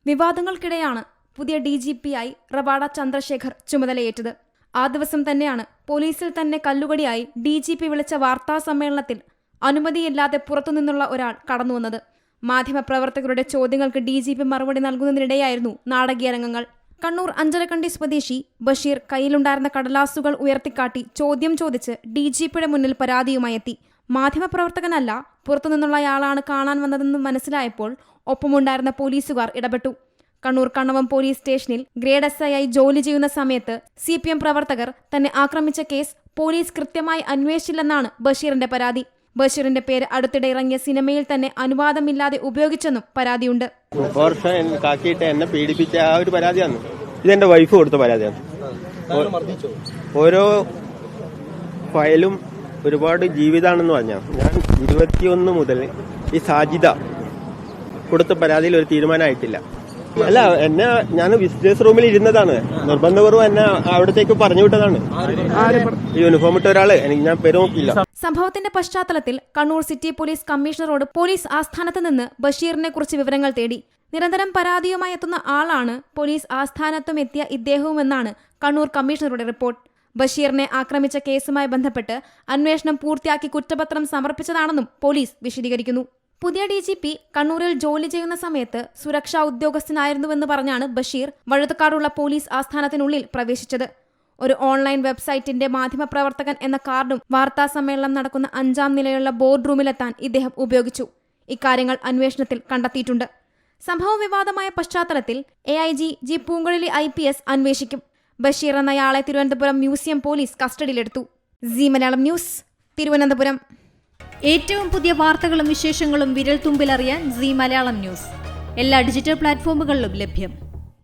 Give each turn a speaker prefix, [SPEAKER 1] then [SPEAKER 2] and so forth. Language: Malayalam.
[SPEAKER 1] വിവാദങ്ങൾക്കിടെയാണ് പുതിയ DGP-ആയി റവാഡ ചന്ദ്രശേഖർ ചുമതലയേറ്റത്. ആ ദിവസം തന്നെയാണ് പോലീസിൽ തന്നെ കല്ലുകടിയായി DGP വിളിച്ച വാർത്താ സമ്മേളനത്തിൽ അനുമതിയില്ലാതെ പുറത്തുനിന്നുള്ള ഒരാൾ കടന്നുവന്നത്. മാധ്യമപ്രവർത്തകരുടെ ചോദ്യങ്ങൾക്ക് DGP മറുപടി നൽകുന്നതിനിടെയായിരുന്നു നാടകീയ രംഗങ്ങൾ. കണ്ണൂർ അഞ്ചരക്കണ്ടി സ്വദേശി ബഷീർ കയ്യിലുണ്ടായിരുന്ന കടലാസുകൾ ഉയർത്തിക്കാട്ടി ചോദ്യം ചോദിച്ച് DGP-യുടെ മുന്നിൽ പരാതിയുമായി എത്തി. മാധ്യമപ്രവർത്തകനല്ല, പുറത്തുനിന്നുള്ളയാളാണ് കാണാൻ വന്നതെന്ന് മനസ്സിലായപ്പോൾ ഒപ്പമുണ്ടായിരുന്ന പോലീസുകാർ ഇടപെട്ടു. കണ്ണൂർ കണ്ണവം പോലീസ് സ്റ്റേഷനിൽ ഗ്രേഡ് SI ആയി ജോലി ചെയ്യുന്ന സമയത്ത് CPM പ്രവർത്തകർ തന്നെ ആക്രമിച്ച കേസ് പോലീസ് കൃത്യമായി അന്വേഷിച്ചില്ലെന്നാണ് ബഷീറിന്റെ പരാതി. ബഷീറിന്റെ പേര് അടുത്തിടെ ഇറങ്ങിയ സിനിമയിൽ തന്നെ അനുവാദമില്ലാതെ ഉപയോഗിച്ചെന്നും പരാതിയുണ്ട്.
[SPEAKER 2] എന്നെ പീഡിപ്പിച്ച ആ ഒരു പരാതിയാണ്. ഇതെന്റെ വൈഫ് കൊടുത്ത പരാതിയാണ്. ഓരോ ഫയലും ഒരുപാട് ജീവിതാണെന്ന് പറഞ്ഞാൽ ഞാൻ 21 മുതൽ ഈ സാജിദ കൊടുത്ത പരാതിയിൽ ഒരു തീരുമാനമായിട്ടില്ല. അല്ല, എന്നെ ഞാൻ വിസിറ്റേഴ്സ് റൂമിൽ ഇരുന്നതാണ്. നിർബന്ധപൂർവ്വം എന്നെ അവിടത്തേക്ക് പറഞ്ഞു വിട്ടതാണ്. യൂണിഫോം ഇട്ട ഒരാള്, ഞാൻ പേര് നോക്കിയില്ല.
[SPEAKER 1] സംഭവത്തിന്റെ പശ്ചാത്തലത്തിൽ കണ്ണൂർ സിറ്റി പോലീസ് കമ്മീഷണറോട് പോലീസ് ആസ്ഥാനത്ത് നിന്ന് ബഷീറിനെ കുറിച്ച് വിവരങ്ങൾ തേടി. നിരന്തരം പരാതിയുമായി എത്തുന്ന ആളാണ് പോലീസ് ആസ്ഥാനത്തും എത്തിയ ഇദ്ദേഹവുമെന്നാണ് കണ്ണൂർ കമ്മീഷണറുടെ റിപ്പോർട്ട്. ബഷീറിനെ ആക്രമിച്ച കേസുമായി ബന്ധപ്പെട്ട് അന്വേഷണം പൂർത്തിയാക്കി കുറ്റപത്രം സമർപ്പിച്ചതാണെന്നും പോലീസ് വിശദീകരിക്കുന്നു. പുതിയ DGP കണ്ണൂരിൽ ജോലി ചെയ്യുന്ന സമയത്ത് സുരക്ഷാ ഉദ്യോഗസ്ഥനായിരുന്നുവെന്ന് പറഞ്ഞാണ് ബഷീർ വഴുതക്കാടുള്ള പോലീസ് ആസ്ഥാനത്തിനുള്ളിൽ പ്രവേശിച്ചത്. ഒരു ഓൺലൈൻ വെബ്സൈറ്റിന്റെ മാധ്യമപ്രവർത്തകൻ എന്ന കാർഡും വാർത്താ സമ്മേളനം നടക്കുന്ന 5ാം നിലയുള്ള ബോർഡ് റൂമിലെത്താൻ ഇദ്ദേഹം ഉപയോഗിച്ചു. ഇക്കാര്യങ്ങൾ അന്വേഷണത്തിൽ കണ്ടെത്തിയിട്ടുണ്ട്. സംഭവ വിവാദമായ പശ്ചാത്തലത്തിൽ AIG G പൂങ്കുഴലി IPS അന്വേഷിക്കും. ബഷീർ എന്നയാളെ തിരുവനന്തപുരം മ്യൂസിയം പോലീസ് കസ്റ്റഡിയിലെടുത്തു. C Malayalam news, Thiruvananthapuram.
[SPEAKER 3] ഏറ്റവും പുതിയ വാർത്തകളും വിശേഷങ്ങളും വിരൽ തുമ്പിലറിയാൻ സി മലയാളം ന്യൂസ് എല്ലാ ഡിജിറ്റൽ പ്ലാറ്റ്ഫോമുകളിലും ലഭ്യം.